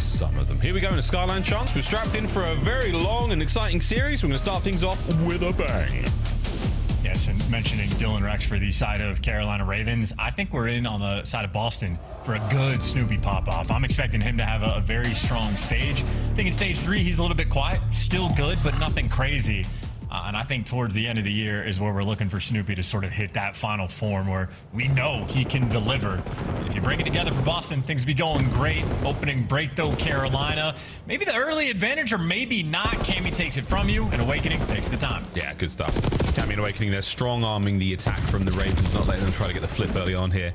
some of them. Here we go in a Skyline chance. We're strapped in for a very long and exciting series. We're going to start things off with a bang. Yes, and mentioning Dylan Rex for the side of Carolina Ravens, I think we're in on the side of Boston for a good Snoopy pop-off. I'm expecting him to have a very strong stage. I think in stage 3, he's a little bit quiet, still good, but nothing crazy. And I think towards the end of the year is where we're looking for Snoopy to sort of hit that final form where we know he can deliver. If you bring it together for Boston, things be going great. Opening break, though, Carolina. Maybe the early advantage or maybe not. Cammy takes it from you, and Awakening takes the time. Yeah, good stuff. Cammy and Awakening, they're strong-arming the attack from the Ravens, not letting them try to get the flip early on here.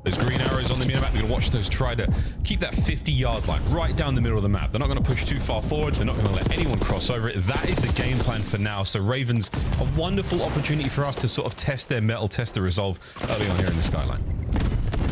Those green arrows on the minimap, we're going to watch those try to keep that 50-yard line right down the middle of the map. They're not going to push too far forward. They're not going to let anyone cross over it. That is the game plan for now. So Ravens, a wonderful opportunity for us to sort of test their mettle, test the resolve early on here in the Skyline.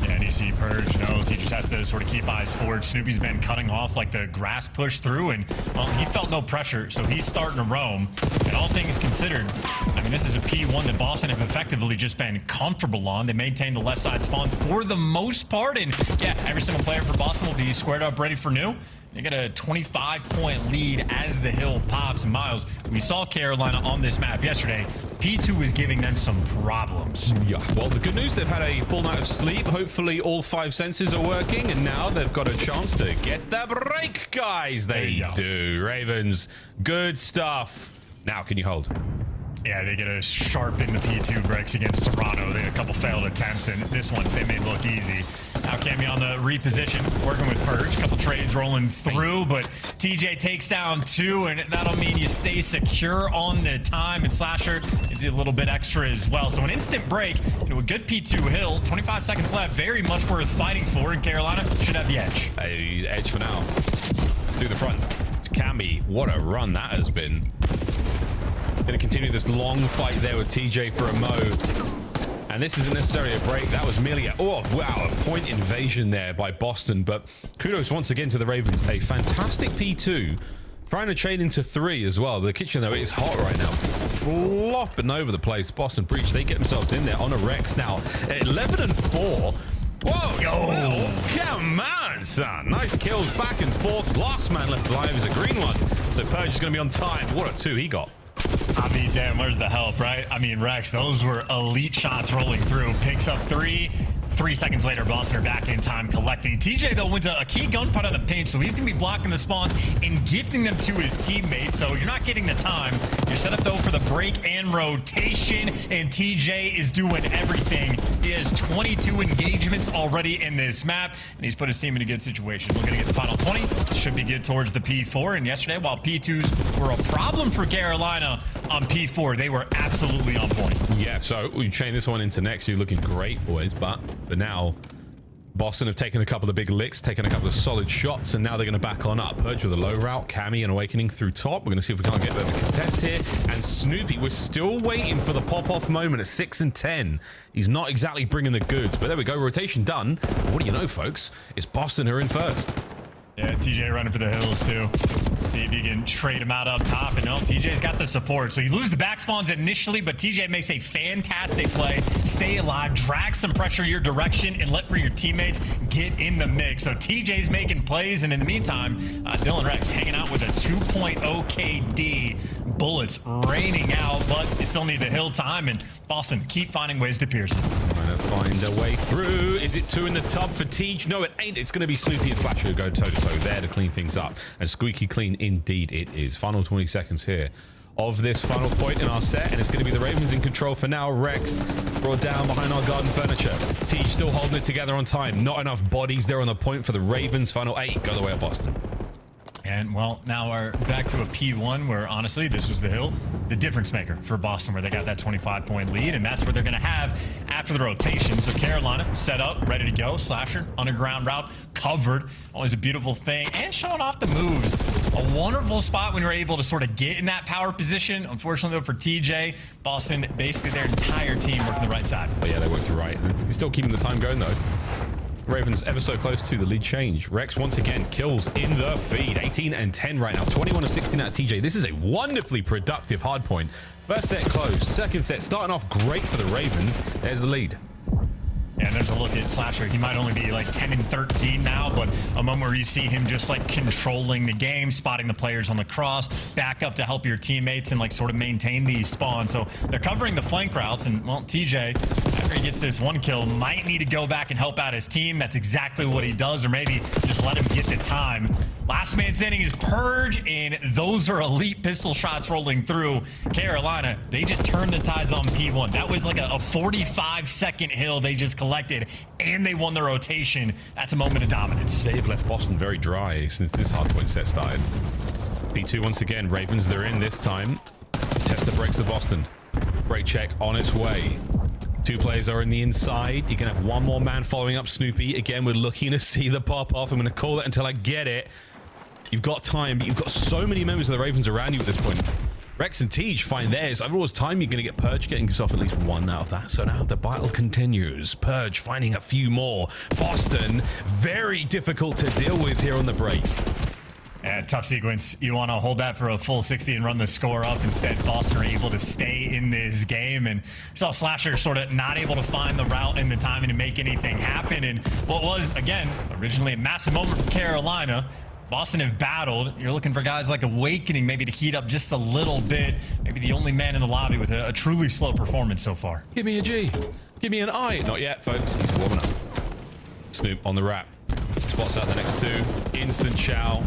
Yeah, and you see Purge knows he just has to sort of keep eyes forward. Snoopy's been cutting off like the grass push through, and well, he felt no pressure, so he's starting to roam. And all things considered, I mean, this is a P1 that Boston have effectively just been comfortable on. They maintain the left side spawns for the most part, and yeah, every single player for Boston will be squared up, ready for new. They get a 25-point lead as the hill pops. And Miles, we saw Carolina on this map yesterday. P2 was giving them some problems. Yeah, well, the good news, they've had a full night of sleep. Hopefully all 5 senses are working, and now they've got a chance to get the break, guys. They do. Ravens, good stuff. Now, can you hold? Yeah, they get a sharpen the P2 breaks against Toronto. They had a couple failed attempts, and this one they made look easy. Now Cammy on the reposition, working with Purge. A couple trades rolling through, but TJ takes down 2, and that'll mean you stay secure on the time. And Slasher gives you a little bit extra as well. So an instant break into a good P2 hill. 25 seconds left. Very much worth fighting for, and Carolina should have the edge. A edge for now. Through the front. Cammy, what a run that has been. Going to continue this long fight there with TJ for a mo. And this isn't necessarily a break. That was merely a, oh, wow, a point invasion there by Boston. But kudos once again to the Ravens. A fantastic P2. Trying to trade into 3 as well. The kitchen, though, it is hot right now. Flopping over the place. Boston breach. They get themselves in there on a Rex now. 11 and 4. Whoa, yo, come on, son. Nice kills back and forth. Last man left alive is a green one. So Purge is going to be on time. What a 2 he got. I mean, damn, where's the help, right? I mean, Rex, those were elite shots rolling through. Picks up 3. 3 seconds later, Boston are back in time collecting. TJ, though, wins a key gunfight on the pinch, so he's going to be blocking the spawns and gifting them to his teammates. So you're not getting the time. You're set up, though, for the break and rotation, and TJ is doing everything. He has 22 engagements already in this map, and he's put his team in a good situation. We're going to get the final 20. Should be good towards the P4. And yesterday, while P2s were a problem for Carolina on P4, they were absolutely on point. Yeah, so we chain this one into next. You're looking great, boys, but for now, Boston have taken a couple of big licks, taken a couple of solid shots, and now they're going to back on up. Purge with a low route, Cammy and Awakening through top. We're going to see if we can't get a bit of a contest here. And Snoopy, we're still waiting for the pop-off moment at 6 and 10. He's not exactly bringing the goods, but there we go. Rotation done. What do you know, folks? It's Boston who are in first. Yeah, TJ running for the hills, too. See if you can trade him out up top. And no, TJ's got the support. So you lose the back spawns initially, but TJ makes a fantastic play. Stay alive, drag some pressure your direction, and let for your teammates get in the mix. So TJ's making plays, and in the meantime, Dylan Rex hanging out with a 2.0 KD. Bullets raining out, but you still need the hill time, and Boston keep finding ways to pierce it. Trying to find a way through. Is it 2 in the tub for Tej? No, it ain't. It's going to be Snoopy and Slasher who go toe-to-toe there to clean things up. And squeaky clean indeed it is. Final 20 seconds here of this final point in our set, and it's going to be the Ravens in control for now. Rex brought down behind our garden furniture. Tej still holding it together on time. Not enough bodies there on the point for the Ravens. Final 8 go the way of Boston. And, well, now we're back to a P1 where, honestly, this was the hill, the difference maker for Boston, where they got that 25-point lead, and that's what they're going to have after the rotation. So Carolina set up, ready to go. Slasher, underground route, covered. Always a beautiful thing, and showing off the moves. A wonderful spot when you're able to sort of get in that power position. Unfortunately, though, for TJ, Boston, basically their entire team working the right side. Oh, yeah, they worked the right. He's still keeping the time going, though. Ravens ever so close to the lead change. Rex once again kills in the feed. 18 and 10 right now. 21 and 16 out of TJ. This is a wonderfully productive hard point. First set closed. Second set starting off great for the Ravens. There's the lead. And there's a look at Slasher. He might only be like 10 and 13 now, but a moment where you see him just like controlling the game, spotting the players on the cross, back up to help your teammates and like sort of maintain these spawns. So they're covering the flank routes, and well, TJ, after he gets this one kill, might need to go back and help out his team. That's exactly what he does, or maybe just let him get the time. Last man standing is Purge, and those are elite pistol shots rolling through. Carolina, they just turned the tides on P1. That was like a 45-second hill they just collected, and they won the rotation. That's a moment of dominance. They've left Boston very dry since this hardpoint set started. P2 once again. Ravens, they're in this time. Test the brakes of Boston. Brake check on its way. 2 players are in the inside. You can have 1 more man following up Snoopy. Again, we're looking to see the pop off. I'm going to call it until I get it. You've got time, but you've got so many members of the Ravens around you at this point. Rex and Tej find theirs. I've always time you're going to get Purge getting himself at least 1 out of that. So now the battle continues. Purge finding a few more. Boston, very difficult to deal with here on the break. Yeah, tough sequence. You want to hold that for a full 60 and run the score up. Instead, Boston are able to stay in this game, and saw Slasher sort of not able to find the route and the timing to make anything happen. And what was, again, originally a massive moment for Carolina, Boston have battled. You're looking for guys like Awakening maybe to heat up just a little bit. Maybe the only man in the lobby with a truly slow performance so far. Give me a G. Give me an I. Not yet, folks. He's warming up. Snoop on the wrap. Spots out the next 2. Instant chow.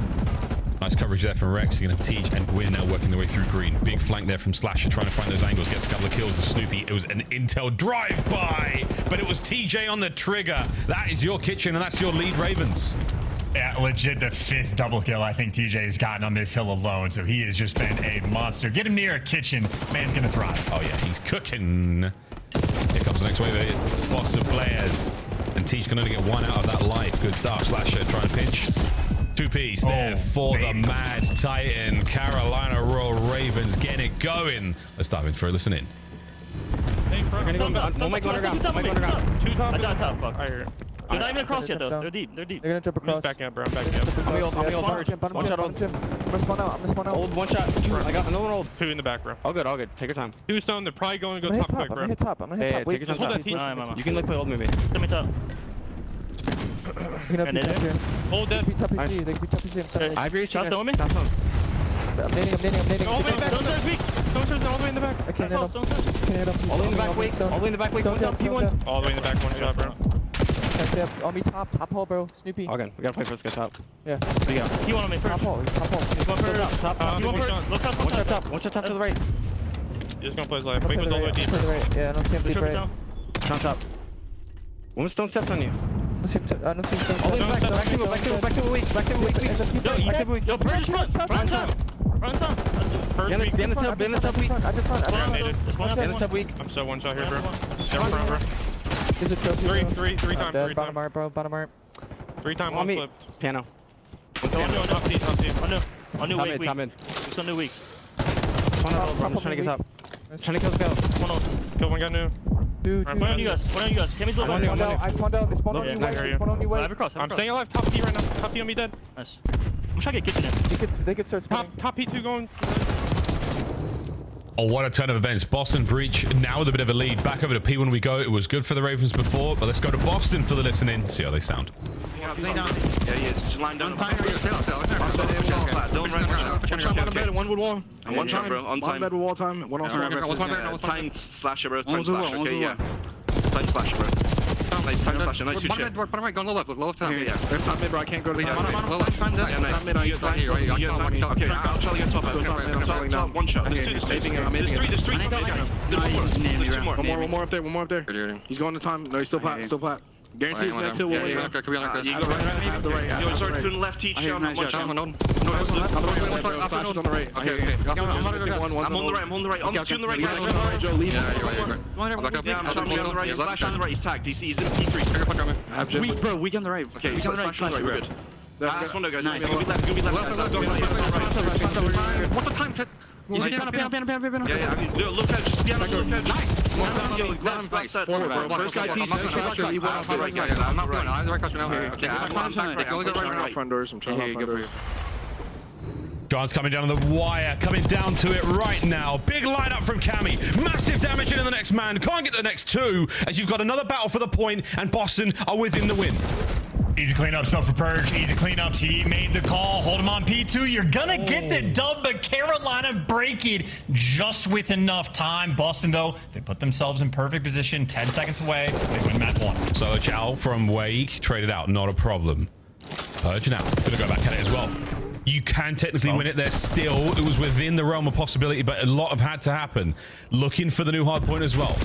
Nice coverage there from Rex. You're going to have Tej and Gwyn now working their way through green. Big flank there from Slasher, trying to find those angles. Gets a couple of kills to Snoopy. It was an intel drive-by, but it was TJ on the trigger. That is your kitchen, and that's your lead, Ravens. Yeah, legit the 5th double kill I think TJ has gotten on this hill alone, so he has just been a monster. Get him near a kitchen, man's going to thrive. Oh, yeah, he's cooking. Here comes the next wave of Boston players. And Tej can only get 1 out of that life. Good start. Slasher trying to pinch. 2-piece there for the Mad Titan. Carolina Royal Ravens getting it going. Let's dive in for a listen in. Hey, One might go underground. One might go underground. 2 top. I got top. Fuck. I heard. They're not even across yet, though. They're deep. They're deep. They're gonna jump across. I'm backing up, bro. I'm backing up. I'm the old Purge. One shot old. I'm gonna spawn out. Old 1 shot. I got another one old. 2 in the back, bro. All good. Take your time. 2 stone. They're probably going to go I'm top quick, bro. gonna hit top. I'm gonna hit top. Wait, just hold that T. You can play old maybe. Let me top. You can up here. Hold that. They can be top PC. I agree. Shot on me. I'm nading. All the way in the back. Stone's weak. Stone's all the way in the back. I can't hit him. All the way in the back, wait. All the way in the back, wait. One down, P1. All the way in the back. 1 shot, bro. On me top hole, bro. Snoopy. Okay, we gotta play for this guy top. Yeah. There you go. He won on me first. Top hole. He's going first. Top. He won first. Look top. One shot top to the right. He's just gonna play his life. Wait, was all the way deep. Yeah, I don't see him deep right. Down. Top. One stone steps on you. I don't see him. All the way back to a weak. Yo, Purge front. Front time. Front time. Behind the top weak. Behind the weak. I'm so 1 shot here, bro. Never front, bro. Is it trophy? 3 times. Bottom art, bro. Bottom art. 3 times. 1 flip. Piano. Top team. On new weak. Top mid. It's on new weak. I'm just trying to get top. Trying to kill this guy. Kill 1 guy new. One on you guys. Kimmy's low back. I spawned out. They spawned on you. Spawned on you. I have a cross. I'm staying alive. Top P right now. Top P on me dead. Nice. I'm trying to get kitchen in. They could start spawning. Top P2 going. Oh, what a turn of events. Boston breach now with a bit of a lead. Back over to P1 we go. It was good for the Ravens before, but let's go to Boston for the listen-in. See how they sound. Yeah, he is. Just lying down. Don't run around. One bed, 1 wood wall. And 1 shot, bro. On time. 1 bed with wall time. 1 also. Time slasher, bro. Time slasher. Okay, yeah. Time slasher, bro. Nice time slasher. Nice shoot. Bottom right, go on the left. Look, low time. Yeah. There's top mid, bro. I can't go to the Yeah, top. nice. Okay, I'll try to get top. Top 1 shot. There's 2. There's 3 guys. There's 2 more. One more up there. He's going to time. No, he's still plat. Guarantees next hill will win. You go right. Yo, sorry, to the left, teach down. 1 shot. On the right. Okay. I'm on the right. On the right. Joe, leave. Yeah, I'm on the right. Slash on the right. He's tagged. He's in P3. Weak, bro. Weak on the right. Okay, slash on the right. We're good. Last one, guys. Nice. Go be left. What's the time? Yeah, look out, just be on the lookout. Nice! Yo, glass set. First guy teaches. He went off the right guy. I'm not going. I'm the right question now. Okay, I'm back right. Front doors. I'm trying to front doors. John's coming down on the wire, coming down to it right now. Big lineup from Cammy. Massive damage into the next man. Can't get the next two as you've got another battle for the point and Boston are within the win. Easy cleanup stuff for Purge. Easy cleanups. He made the call. Hold him on P2. You're going to get the dub, but Carolina break it just with enough time. Boston, though, they put themselves in perfect position. 10 seconds away. They win map 1. So Chow from Wake traded out. Not a problem. Purge now. Gonna go back at it as well. You can technically win it there still. It was within the realm of possibility, but a lot have had to happen. Looking for the new hard point as well.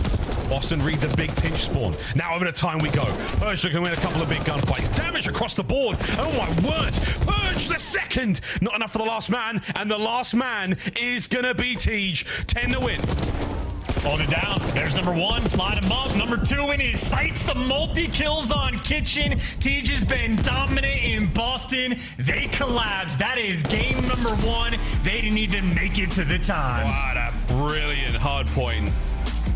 Boston read the big pinch spawn. Now over the time we go. Purge can win a couple of big gunfights. Damage across the board. Oh my word. Purge the second. Not enough for the last man. And the last man is going to be Tej. 10 to win. Hold it down. There's number 1. Line him up. Number 2 in his sights. The multi-kills on Kitchen. Tej has been dominant in Boston. They collapsed. That is game number 1. They didn't even make it to the time. What a brilliant hard point.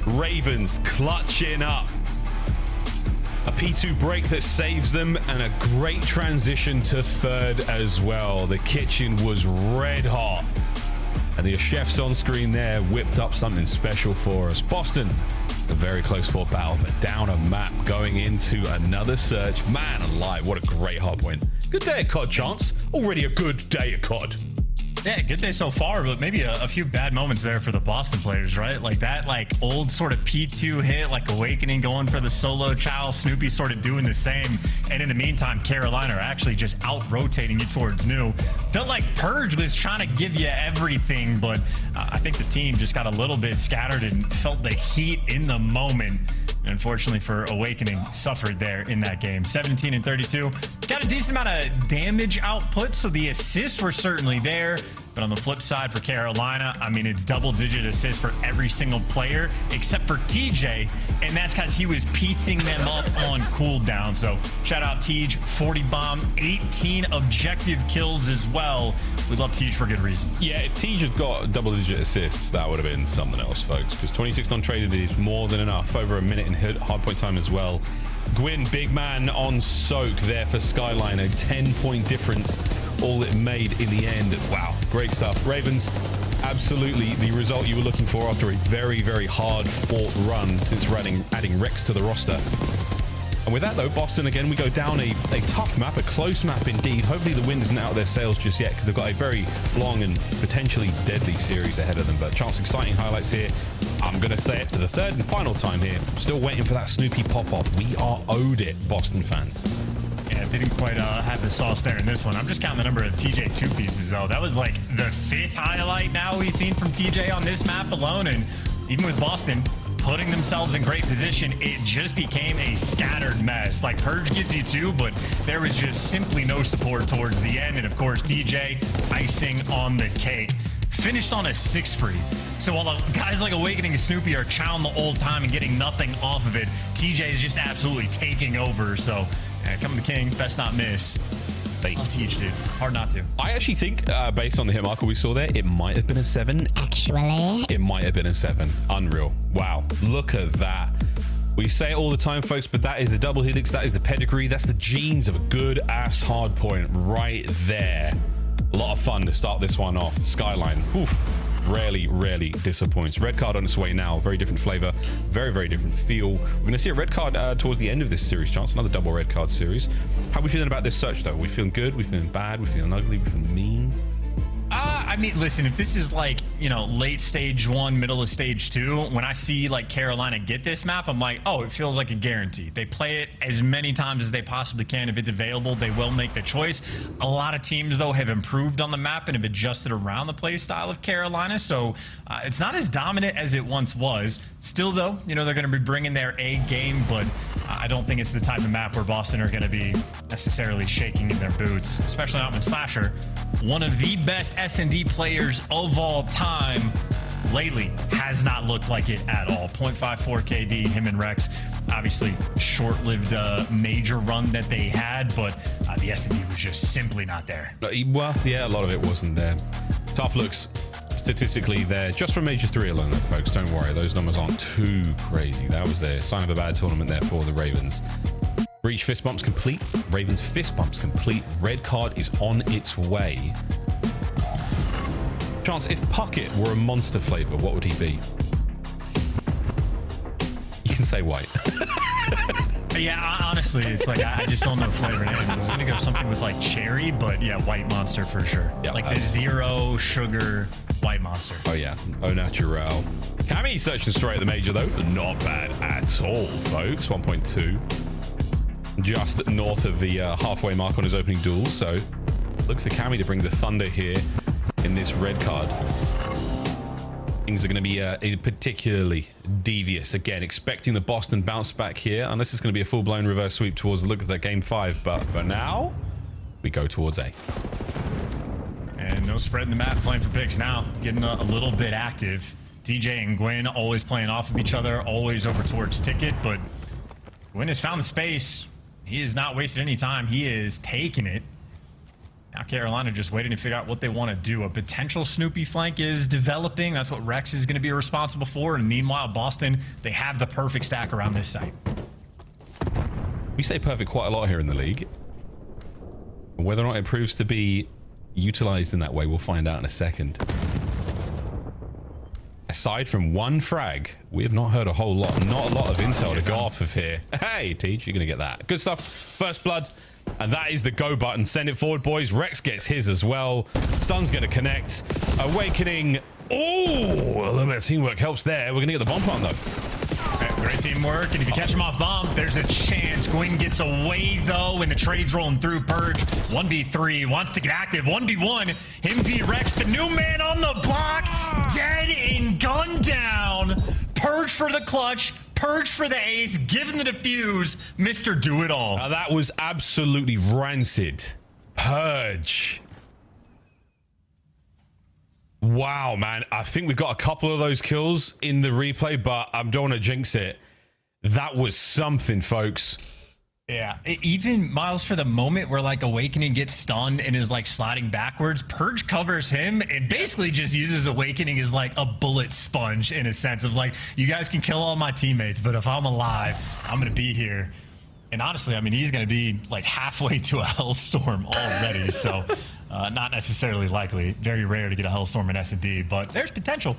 Ravens clutching up. A P2 break that saves them and a great transition to third as well. The Kitchen was red hot. And the chefs on screen there whipped up something special for us. Boston, a very close fought battle, but down a map going into another search. Man alive, what a great hard point. Good day at COD, Chance. Already a good day at COD. Yeah, good day so far, but maybe a few bad moments there for the Boston players, right? Like that, like old sort of P2 hit, like Awakening going for the solo chow, Snoopy sort of doing the same. And in the meantime, Carolina are actually just out-rotating you towards new. Felt like Purge was trying to give you everything, but I think the team just got a little bit scattered and felt the heat in the moment. And unfortunately for Awakening, suffered there in that game. 17 and 32. Got a decent amount of damage output, so the assists were certainly there. But on the flip side for Carolina, I mean, it's double-digit assists for every single player except for TJ, and that's because he was piecing them up on cooldown. So shout out Tej, 40 bomb, 18 objective kills as well. We love Tej for good reason. Yeah, if Tej had got double-digit assists, that would have been something else, folks, because 26 non-traded is more than enough. Over a minute in hardpoint time as well. Gwyn, big man on Soak there for Skyline, a 10-point difference. All it made in the end. Wow, great stuff. Ravens, absolutely the result you were looking for after a very, very hard fought run since adding Rex to the roster. And with that, though, Boston, again, we go down a tough map, a close map indeed. Hopefully the wind isn't out of their sails just yet because they've got a very long and potentially deadly series ahead of them. But Chance, exciting highlights here. I'm going to say it for the third and final time here. Still waiting for that Snoopy pop-off. We are owed it, Boston fans. Yeah, they didn't quite have the sauce there in this one. I'm just counting the number of TJ 2 pieces, though. That was like the 5th highlight now we've seen from TJ on this map alone. And even with Boston putting themselves in great position, it just became a scattered mess. Like Purge gives you 2, but there was just simply no support towards the end. And of course, TJ icing on the cake. Finished on a 6 spree. So while guys like Awakening and Snoopy are chowing the old time and getting nothing off of it, TJ is just absolutely taking over. So coming to King, best not miss. Love Tej, dude. Hard not to. I actually think, based on the hit marker we saw there, it might have been a 7. Actually, it might have been a 7. Unreal. Wow. Look at that. We say it all the time, folks, but that is the double helix. That is the pedigree. That's the genes of a good ass hard point right there. A lot of fun to start this one off. Skyline. Oof. Rarely disappoints. Red card on its way now. Very different flavor. Very different feel. We're going to see a red card towards the end of this series, Chance. Another double red card series. How are we feeling about this search, though? We feeling good? We feeling bad? We feeling ugly? We feeling mean? I mean, listen, if this is like, you know, late stage 1, middle of stage 2, when I see like Carolina get this map, I'm like, oh, it feels like a guarantee. They play it as many times as they possibly can. If it's available, they will make the choice. A lot of teams, though, have improved on the map and have adjusted around the play style of Carolina. So it's not as dominant as it once was. Still, though, you know, they're going to be bringing their A game, but I don't think it's the type of map where Boston are going to be necessarily shaking in their boots, especially not when Slasher, one of the best S&D players of all time lately, has not looked like it at all. 0.54 KD, him and Rex. Obviously, short-lived major run that they had, but the S&D was just simply not there. Well, yeah, a lot of it wasn't there. Tough looks statistically there, just from Major 3 alone, though, folks. Don't worry, those numbers aren't too crazy. That was a sign of a bad tournament there for the Ravens. Breach fist bumps complete. Ravens fist bumps complete. Red card is on its way. Chance, if Puckett were a monster flavor, what would he be? You can say white. Yeah, honestly, it's like I just don't know flavor name. I was gonna go something with like cherry, but yeah, white monster for sure. Yeah, like the zero sugar white monster. Oh yeah, au naturel. Cammy searching straight at the major though. Not bad at all, folks. 1.2. Just north of the halfway mark on his opening duel. So look for Cammy to bring the thunder here in this red card. Things are going to be particularly devious. Again, expecting the Boston bounce back here, unless it's going to be a full-blown reverse sweep towards the look of that game 5. But for now, we go towards A. And no spread in the map, playing for picks now. Getting a little bit active. DJ and Gwyn always playing off of each other, always over towards Ticket. But Gwyn has found the space. He has not wasted any time. He is taking it. Now Carolina just waiting to figure out what they want to do. A potential Snoopy flank is developing. That's what Rex is going to be responsible for. And meanwhile, Boston, they have the perfect stack around this site. We say perfect quite a lot here in the league. Whether or not it proves to be utilized in that way, we'll find out in a second. Aside from one frag, we have not heard a whole lot. Not a lot of intel to go off of here. Hey, Teach, you're going to get that. Good stuff. First blood. And that is the go button. Send it forward, boys. Rex gets his as well. Stun's going to connect. Awakening. Oh, a little bit of teamwork helps there. We're going to get the bomb plant, though. Okay, great teamwork. And if you catch him off bomb, there's a chance. Gwyn gets away, though, and the trade's rolling through. Purge, 1v3, wants to get active. 1v1. Him v Rex, the new man on the block. Dead and gunned down. Purge for the clutch. Purge for the ace, given the defuse, Mr. Do-It-All. Now that was absolutely rancid. Purge. Wow, man. I think we've got a couple of those kills in the replay, but I don't want to jinx it. That was something, folks. Yeah, even Miles, for the moment where like Awakening gets stunned and is like sliding backwards, Purge covers him and basically just uses Awakening as like a bullet sponge in a sense of like, you guys can kill all my teammates, but if I'm alive, I'm going to be here. And honestly, I mean, he's going to be like halfway to a Hellstorm already. So not necessarily likely. Very rare to get a Hellstorm in S&D, but there's potential.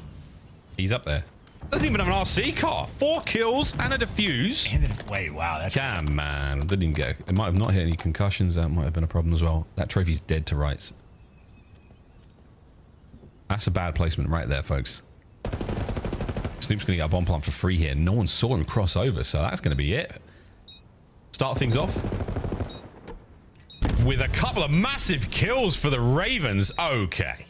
He's up there. Doesn't even have an RC car. 4 kills and a defuse. Wait, wow, that's... Damn, man. Didn't even get... It might have not hit any concussions. That might have been a problem as well. That trophy's dead to rights. That's a bad placement right there, folks. Snoop's going to get a bomb plant for free here. No one saw him cross over, so that's going to be it. Start things off with a couple of massive kills for the Ravens. Okay.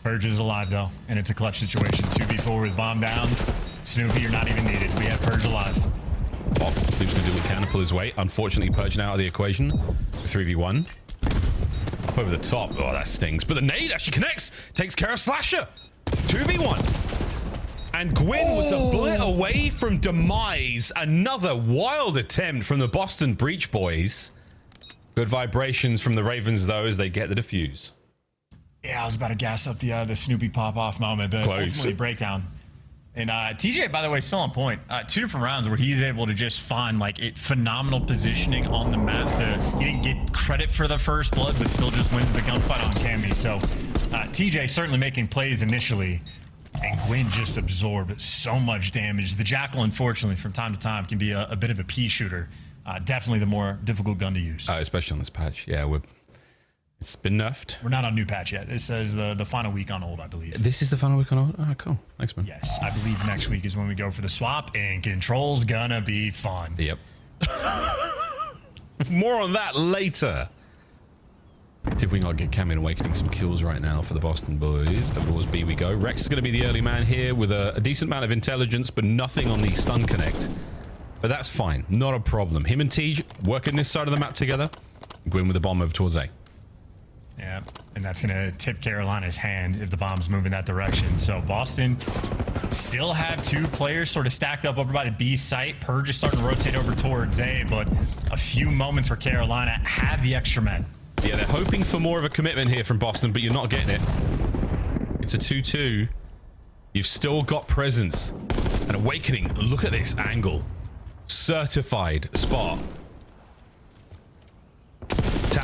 Purge is alive, though, and it's a clutch situation. 2v4 with bomb down. Snoopy, you're not even needed. We have Purge alive. Oh, Snoop's going to do what he can to pull his weight. Unfortunately, Purge now out of the equation. 3v1. Up over the top. Oh, that stings. But the nade actually connects. Takes care of Slasher. 2v1. And Gwyn was a bullet away from demise. Another wild attempt from the Boston Breach boys. Good vibrations from the Ravens, though, as they get the defuse. Yeah, I was about to gas up the Snoopy pop-off moment, but ultimately breakdown. And TJ, by the way, still on point. 2 different rounds where he's able to just find like phenomenal positioning on the map. He didn't get credit for the first blood, but still just wins the gunfight on Cammy. So TJ certainly making plays initially, and Gwyn just absorbed so much damage. The Jackal, unfortunately, from time to time can be a bit of a pea shooter. Definitely the more difficult gun to use. Especially on this patch. Yeah, it's been nerfed. We're not on new patch yet. This is the final week on old, I believe. This is the final week on old? Oh, cool. Thanks, man. Yes, I believe next week is when we go for the swap, and Control's gonna be fun. Yep. More on that later. See if we can get Cam in Awakening some kills right now for the Boston boys. Of course, B we go. Rex is going to be the early man here with a decent amount of intelligence, but nothing on the stun connect. But that's fine. Not a problem. Him and Tej working this side of the map together. Gwyn with the bomb over towards A. Yeah, and that's going to tip Carolina's hand if the bomb's moving that direction. So Boston still have 2 players sort of stacked up over by the B site. Purge is starting to rotate over towards A, but a few moments where Carolina have the extra men. Yeah, they're hoping for more of a commitment here from Boston, but you're not getting it. It's a 2-2. You've still got presence. And Awakening, look at this angle. Certified spot.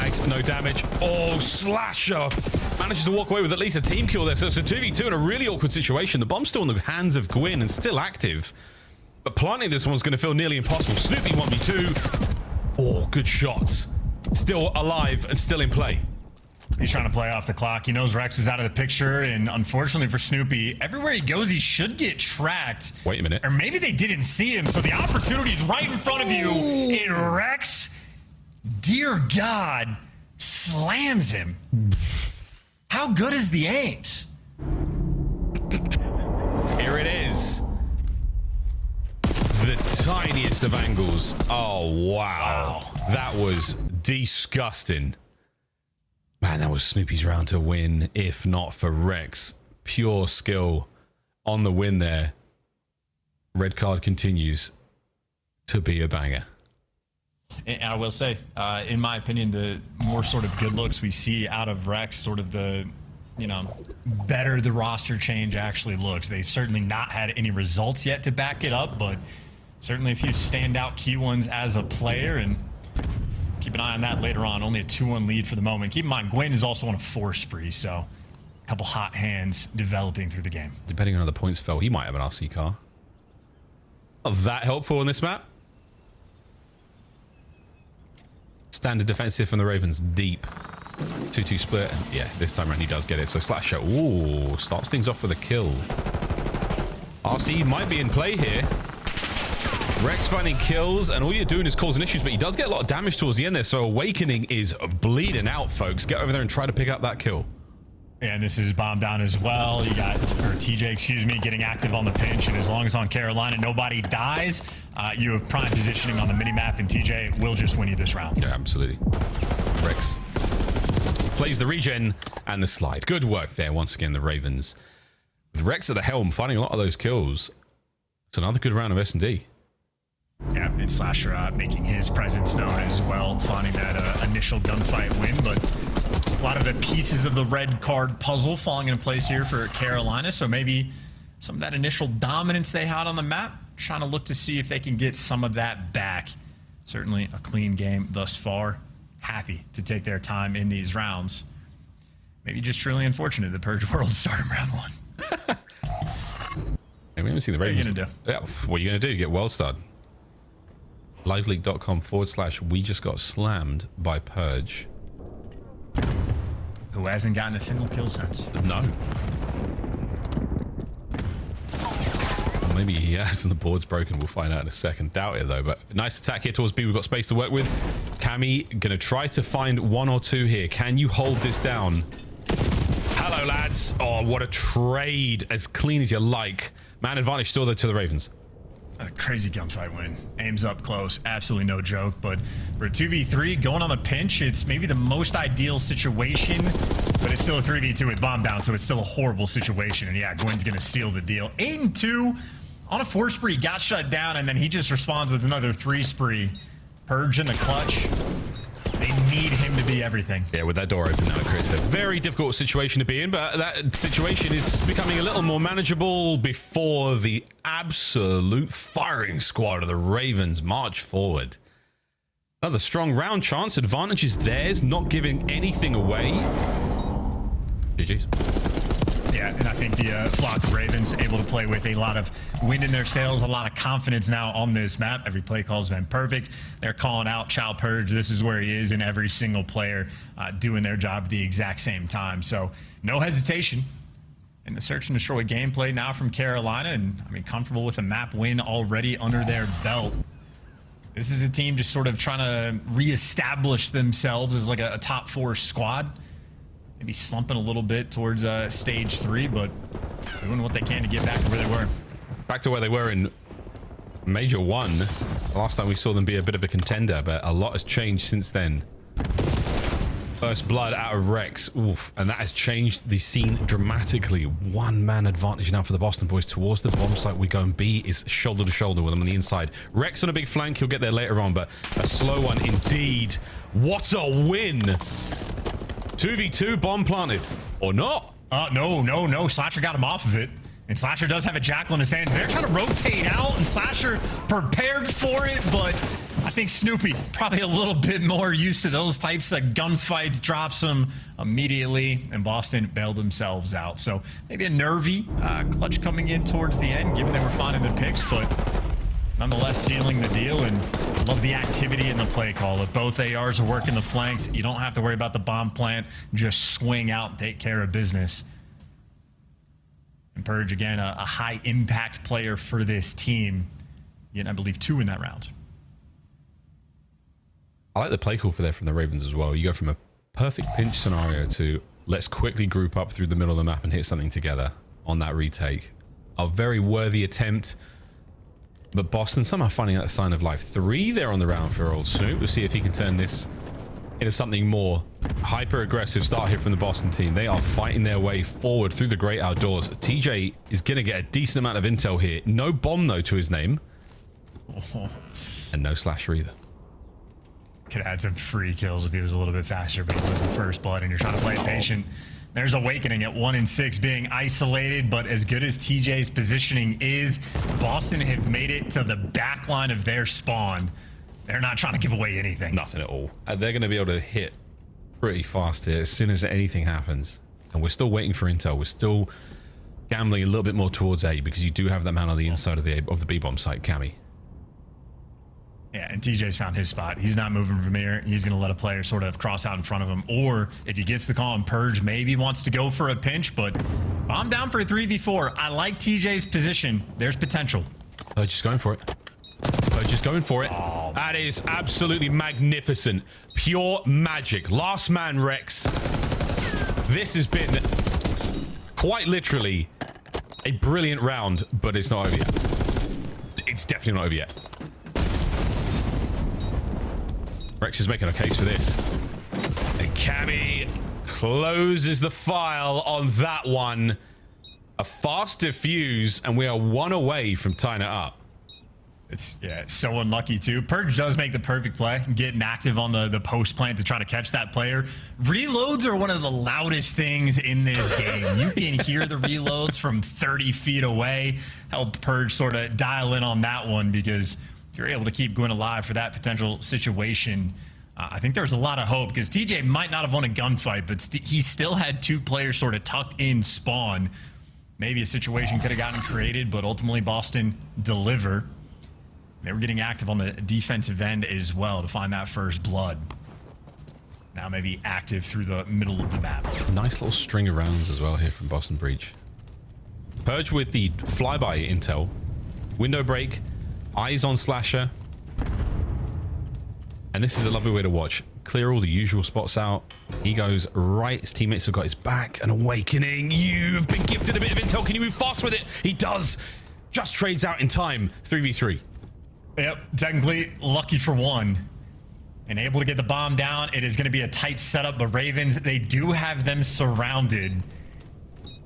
tags, no damage. Oh, Slasher manages to walk away with at least a team kill there. So it's a 2v2 in a really awkward situation. The bomb's still in the hands of Gwyn and still active. But planting this one's going to feel nearly impossible. Snoopy 1v2. Oh, good shots. Still alive and still in play. He's trying to play off the clock. He knows Rex is out of the picture, and unfortunately for Snoopy, everywhere he goes, he should get tracked. Wait a minute. Or maybe they didn't see him, so the opportunity's right in front of you. And Rex, dear God, slams him. How good is the aims? Here it is. The tiniest of angles. Oh, wow. That was disgusting. Man, that was Snoopy's round to win, if not for Rex. Pure skill on the win there. Red card continues to be a banger. And I will say, in my opinion, the more sort of good looks we see out of Rex, sort of the, you know, better the roster change actually looks. They've certainly not had any results yet to back it up, but certainly a few standout key ones as a player, and keep an eye on that later on. Only a 2-1 lead for the moment. Keep in mind, Gwyn is also on a 4 spree, so a couple hot hands developing through the game. Depending on how the points fell, he might have an RC car. Not that helpful on this map. Standard defensive from the Ravens, deep. 2-2 split. And yeah, this time around he does get it. So Slasher, ooh, starts things off with a kill. RC might be in play here. Rex finding kills, and all you're doing is causing issues, but he does get a lot of damage towards the end there, so Awakening is bleeding out, folks. Get over there and try to pick up that kill. And this is bomb down as well. You got, or TJ, excuse me, getting active on the pinch, and as long as on Carolina nobody dies, you have prime positioning on the minimap, and TJ will just win you this round. Yeah, absolutely. Rex plays the regen and the slide. Good work there, once again, the Ravens. With Rex at the helm, finding a lot of those kills. It's another good round of S&D. Yeah, and Slasher making his presence known as well, finding that initial gunfight win, but a lot of the pieces of the red card puzzle falling into place here for Carolina, so maybe some of that initial dominance they had on the map, trying to look to see if they can get some of that back. Certainly a clean game thus far. Happy to take their time in these rounds. Maybe just really unfortunate the Purge World started round 1. Hey, we haven't seen the Ravens. What are you going to do? Yeah, what are you going to do? Get well started. liveleak.com/we just got slammed by Purge. Who hasn't gotten a single kill since? No. Well, maybe he has and the board's broken. We'll find out in a second. Doubt it though, but nice attack here towards B. We've got space to work with. Cammy gonna try to find 1 or 2 here. Can you hold this down? Hello lads. Oh, what a trade. As clean as you like. Man advantage still there to the Ravens. A crazy gunfight win. Aims up close. Absolutely no joke. But for a 2v3, going on the pinch, it's maybe the most ideal situation, but it's still a 3v2 with bomb down, so it's still a horrible situation. And yeah, Gwyn's going to seal the deal. 8-2 on a 4 spree, got shut down, and then he just responds with another 3 spree. Purge in the clutch. They need him to be everything. Yeah, with that door open now, Chris. A very difficult situation to be in, but that situation is becoming a little more manageable before the absolute firing squad of the Ravens march forward. Another strong round chance. Advantage is theirs, not giving anything away. GG's. Yeah, and I think the flock of Ravens able to play with a lot of wind in their sails, a lot of confidence now on this map. Every play call has been perfect. They're calling out Chow Purge. This is where he is, and every single player doing their job at the exact same time. So no hesitation in the search and destroy gameplay now from Carolina, and I mean comfortable with a map win already under their belt. This is a team just sort of trying to reestablish themselves as like a top 4 squad. Maybe slumping a little bit towards stage 3, but doing what they can to get back to where they were. Back to where they were in Major 1. Last time we saw them be a bit of a contender, but a lot has changed since then. First blood out of Rex. Oof. And that has changed the scene dramatically. 1-man advantage now for the Boston boys towards the bomb site. We go, and B is shoulder to shoulder with them on the inside. Rex on a big flank. He'll get there later on, but a slow one indeed. What a win. 2v2 bomb planted. Or not. No. Slasher got him off of it. And Slasher does have a jackal in his hands. They're trying to rotate out, and Slasher prepared for it, but I think Snoopy probably a little bit more used to those types of gunfights, drops them immediately, and Boston bailed themselves out. So maybe a nervy clutch coming in towards the end, given they were finding the picks, but nonetheless sealing the deal. And love the activity in the play call. If both ARs are working the flanks, you don't have to worry about the bomb plant. Just swing out and take care of business. And Purge, again, a high impact player for this team. Again, I believe 2 in that round. I like the play call for there from the Ravens as well. You go from a perfect pinch scenario to let's quickly group up through the middle of the map and hit something together on that retake. A very worthy attempt, but Boston somehow finding out a sign of life. 3 there on the round for old Snoop. We'll see if he can turn this into something more. Hyper aggressive start here from the Boston team. They are fighting their way forward through the great outdoors. TJ is going to get a decent amount of intel here. No bomb though to his name. And no slasher either. Could have had some free kills if he was a little bit faster, but he was the first blood, and you're trying to play it patient. There's Awakening at 1 and 6 being isolated, but as good as TJ's positioning is, Boston have made it to the back line of their spawn. They're not trying to give away anything. Nothing at all. They're going to be able to hit pretty fast here as soon as anything happens. And we're still waiting for intel. We're still gambling a little bit more towards A because you do have that man on the inside of the B-bomb site, Cammy. Yeah, and TJ's found his spot. He's not moving from here. He's going to let a player sort of cross out in front of him. Or if he gets the call and Purge maybe wants to go for a pinch, but I'm down for a 3v4. I like TJ's position. There's potential. Oh, just going for it. Oh, just going for it. Oh. That is absolutely magnificent. Pure magic. Last man, Rex. This has been quite literally a brilliant round, but it's not over yet. It's definitely not over yet. Rex is making a case for this. And Cammy closes the file on that one. A fast defuse, and we are 1 away from tying it up. It's so unlucky too. Purge does make the perfect play, getting active on the post plant to try to catch that player. Reloads are one of the loudest things in this game. You can hear the reloads from 30 feet away. Helped Purge sort of dial in on that one, because if you're able to keep going alive for that potential situation, I think there's a lot of hope, because TJ might not have won a gunfight, but he still had 2 players sort of tucked in spawn. Maybe a situation could have gotten created, but ultimately Boston deliver. They were getting active on the defensive end as well to find that first blood. Now maybe active through the middle of the map. Nice little string of rounds as well here from Boston Breach. Purge with the flyby intel. Window break. Eyes on Slasher. And this is a lovely way to watch. Clear all the usual spots out. He goes right. His teammates have got his back. An Awakening. You've been gifted a bit of intel. Can you move fast with it? He does. Just trades out in time. 3v3. Yep, technically lucky for 1 and able to get the bomb down. It is going to be a tight setup, but Ravens, they do have them surrounded.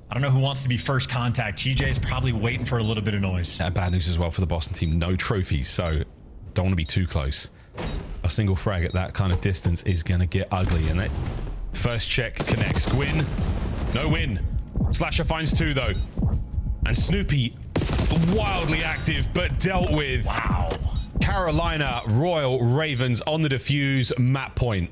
I don't know who wants to be first contact. TJ's probably waiting for a little bit of noise. And bad news as well for the Boston team. No trophies, so don't want to be too close. A single frag at that kind of distance is going to get ugly. And that first check connects. Gwyn, no win. Slasher finds 2 though. And Snoopy, wildly active, but dealt with. Wow. Carolina Royal Ravens on the defuse map point.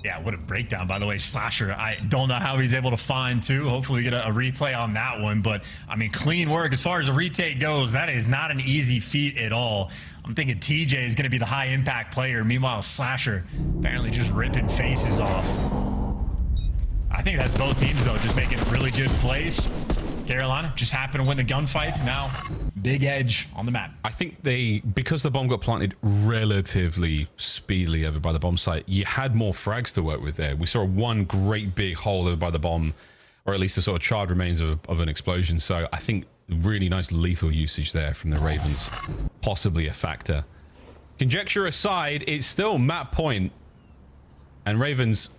Yeah, what a breakdown, by the way. Slasher, I don't know how he's able to find 2. Hopefully we get a replay on that one, but I mean, clean work as far as a retake goes. That is not an easy feat at all. I'm thinking TJ is going to be the high impact player. Meanwhile, Slasher apparently just ripping faces off. I think that's both teams though, just making really good plays. Carolina just happened to win the gunfights. Now, big edge on the map. I think because the bomb got planted relatively speedily over by the bomb site, you had more frags to work with there. We saw one great big hole over by the bomb, or at least the sort of charred remains of an explosion. So I think really nice lethal usage there from the Ravens, possibly a factor. Conjecture aside, it's still map point, and Ravens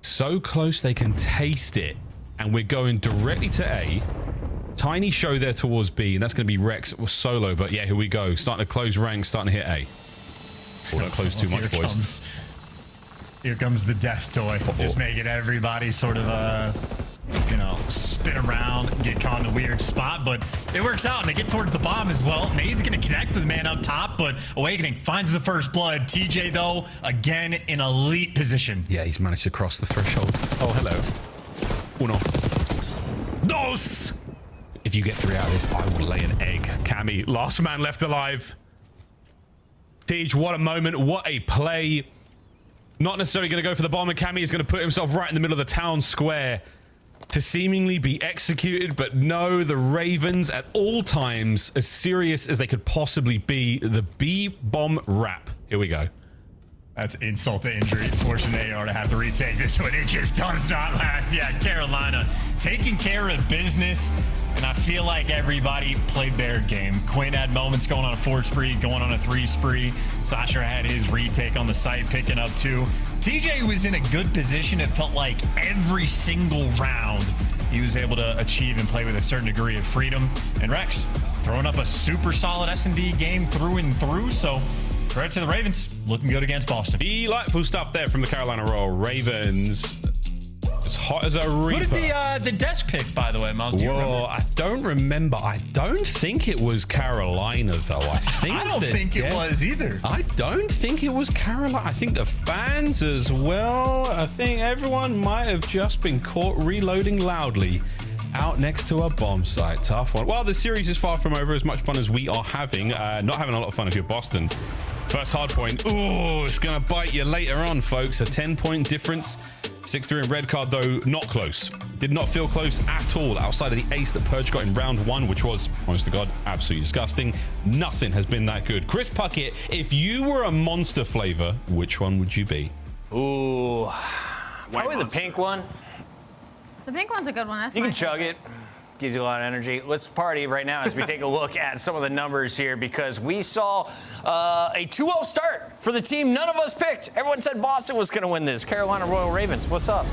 so close they can taste it. And we're going directly to A. Tiny show there towards B, and that's going to be Rex or Solo. But yeah, here we go. Starting to close ranks, starting to hit A. Oh, don't close too much, boys. Here comes the death toy. Just making everybody sort of spin around, get caught in a weird spot, but it works out, and they get towards the bomb as well. Nade's gonna connect to the man up top, but Awakening finds the first blood. TJ, though, again in elite position. Yeah, he's managed to cross the threshold. Oh, hello. Uno. Dos! If you get 3 out of this, I will lay an egg. Cammy, last man left alive. Tej, what a moment, what a play. Not necessarily going to go for the bomb, and Cammy is going to put himself right in the middle of the town square to seemingly be executed, but no, the Ravens at all times, as serious as they could possibly be, the B-bomb wrap. Here we go. That's insult to injury. Fortunate AR to have to retake this one. It just does not last. Yeah, Carolina taking care of business, and I feel like everybody played their game. Quinn had moments going on a 4 spree, going on a 3 spree. Sasha had his retake on the site, picking up 2. TJ was in a good position. It felt like every single round he was able to achieve and play with a certain degree of freedom. And Rex throwing up a super solid S&D game through and through. So credit to the Ravens, looking good against Boston. Delightful stuff there from the Carolina Royal Ravens. As hot as a reaper. Who did the desk pick, by the way, Miles? Do you remember? I don't remember. I don't think it was Carolina, though. I don't think it was either. I don't think it was Carolina. I think the fans as well. I think everyone might have just been caught reloading loudly out next to a bomb site. Tough one. Well, the series is far from over. As much fun as we are having. Not having a lot of fun if you're Boston. First hard point. Ooh, it's going to bite you later on, folks. A 10-point difference. 6-3 in red card, though, not close. Did not feel close at all outside of the ace that Purge got in round 1, which was, honest to God, absolutely disgusting. Nothing has been that good. Chris Puckett, if you were a monster flavor, which one would you be? Ooh, probably the pink one. The pink one's a good one. That's you my can chug it. Gives you a lot of energy. Let's party right now as we take a look at some of the numbers here, because we saw a 2-0 start for the team none of us picked. Everyone said Boston was going to win this. Carolina Royal Ravens, what's up?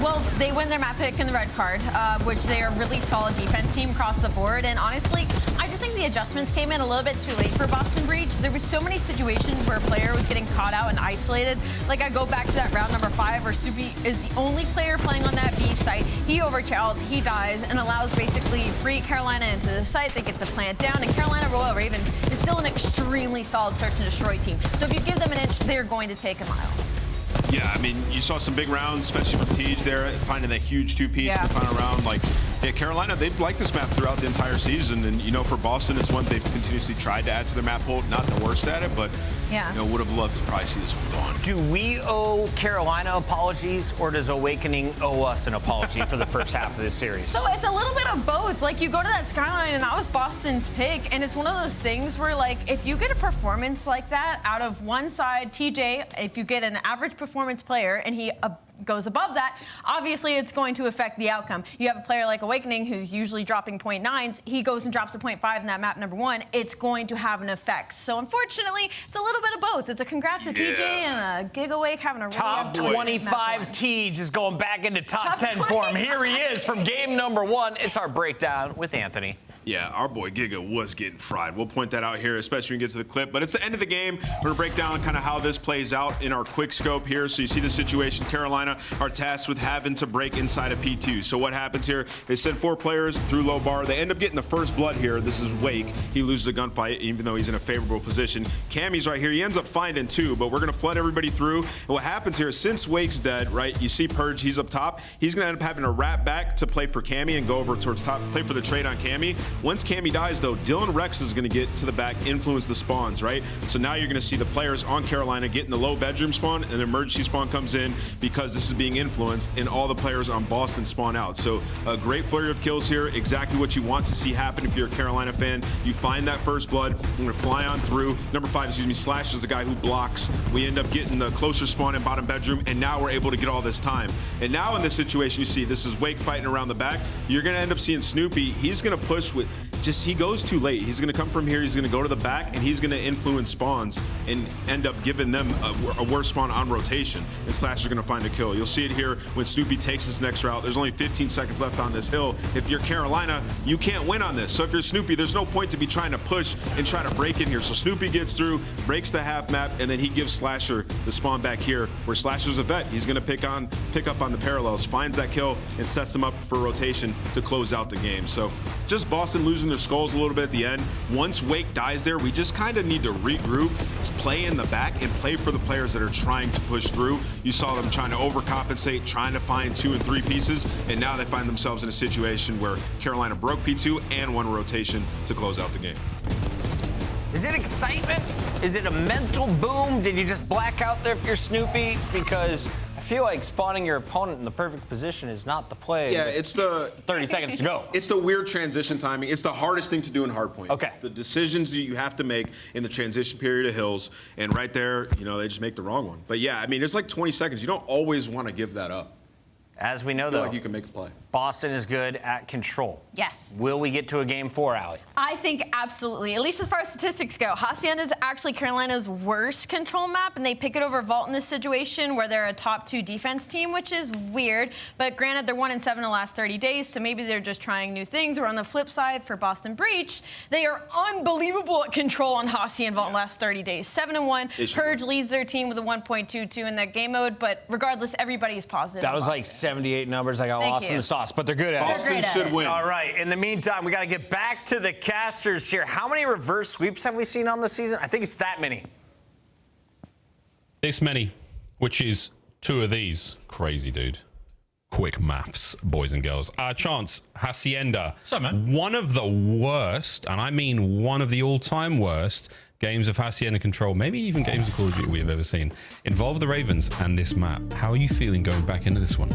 Well, they win their map pick in the red card, which they are a really solid defense team across the board. And honestly, I just think the adjustments came in a little bit too late for Boston Breach. There were so many situations where a player was getting caught out and isolated. Like, I go back to that round number 5 where Subi is the only player playing on that B site. He overchallenges, he dies, and allows basically free Carolina into the site. They get the plant down, and Carolina Royal Ravens is still an extremely solid search and destroy team. So if you give them an inch, they're going to take a mile. Yeah, I mean, you saw some big rounds, especially from Tej there, finding that huge 2-piece in the final round. Like, yeah, Carolina, they've liked this map throughout the entire season. And, you know, for Boston, it's one they've continuously tried to add to their map pool. Not the worst at it, but, you know, would have loved to probably see this one gone. Do we owe Carolina apologies, or does Awakening owe us an apology for the first half of this series? So it's a little bit of both. Like, you go to that skyline, and that was Boston's pick, and it's one of those things where, like, if you get a performance like that out of one side, TJ, if you get an average performance player and he goes above that, obviously it's going to affect the outcome. You have a player like Awakening who's usually dropping 0.9s. He goes and drops a 0.5 in that map number 1. It's going to have an effect. So unfortunately, it's a little bit of both. It's a congrats to TJ and a Gigawake having a really top 25 Tej is going back into top 10 form. Here he is from game number 1. It's our breakdown with Anthony. Yeah, our boy Giga was getting fried. We'll point that out here, especially when we get to the clip. But it's the end of the game. We're going to break down kind of how this plays out in our quick scope here. So you see the situation. Carolina are tasked with having to break inside of P2. So what happens here? They send 4 players through low bar. They end up getting the first blood here. This is Wake. He loses a gunfight, even though he's in a favorable position. Cammy's right here. He ends up finding 2, but we're going to flood everybody through. And what happens here is, since Wake's dead, right, you see Purge, he's up top. He's going to end up having to wrap back to play for Cammy and go over towards top, play for the trade on Cammy. Once Cammy dies, though, Dylan Rex is going to get to the back, influence the spawns, right? So now you're going to see the players on Carolina get in the low bedroom spawn, and an emergency spawn comes in because this is being influenced, and all the players on Boston spawn out. So a great flurry of kills here, exactly what you want to see happen if you're a Carolina fan. You find that first blood, I'm going to fly on through. Number 5, excuse me, Slash is the guy who blocks. We end up getting the closer spawn in bottom bedroom, and now we're able to get all this time. And now in this situation, you see this is Wake fighting around the back. You're going to end up seeing Snoopy. He's going to push with he goes too late. He's going to come from here. He's going to go to the back, and he's going to influence spawns and end up giving them a worse spawn on rotation. And Slasher's going to find a kill. You'll see it here when Snoopy takes his next route. There's only 15 seconds left on this hill. If you're Carolina, you can't win on this. So if you're Snoopy, there's no point to be trying to push and try to break in here. So Snoopy gets through, breaks the half map, and then he gives Slasher the spawn back here, where Slasher's a vet. He's going to pick up on the parallels, finds that kill, and sets them up for rotation to close out the game. So just Boston losing their skulls a little bit at the end. Once Wake dies there, we just kind of need to regroup, play in the back, and play for the players that are trying to push through. You saw them trying to overcompensate, trying to find 2 and 3 pieces, and now they find themselves in a situation where Carolina broke P2 and won rotation to close out the game. Is it excitement? Is it a mental boom? Did you just black out there if you're Snoopy? Because I feel like spawning your opponent in the perfect position is not the play. Yeah, it's the 30 seconds to go. It's the weird transition timing. It's the hardest thing to do in Hardpoint. Okay. It's the decisions that you have to make in the transition period of hills, and right there, you know, they just make the wrong one. But yeah, I mean, it's like 20 seconds. You don't always want to give that up. As we know, I feel though, like you can make the play. Boston is good at control. Yes. Will we get to a game 4, Allie? I think absolutely. At least as far as statistics go, Hacienda is actually Carolina's worst control map, and they pick it over Vault in this situation where they're a top 2 defense team, which is weird. But granted, they're 1-7 in the last 30 days, so maybe they're just trying new things. Or on the flip side, for Boston Breach, they are unbelievable at control on Hacienda and Vault in the last 30 days. 7-1. Purge leads their team with a 1.22 in that game mode, but regardless, everybody is positive. That was like 78 numbers. I got lost in the sauce, but they're good at it. Boston should win. All right. In the meantime, we got to get back to the casters here. How many reverse sweeps have we seen on the season? I think it's that many. This many, which is 2 of these. Crazy, dude. Quick maths, boys and girls. Chance, Hacienda. What's up, man? One of the worst, and I mean one of the all-time worst, games of Hacienda control, maybe even games of Call of Duty we have ever seen, involve the Ravens and this map. How are you feeling going back into this one?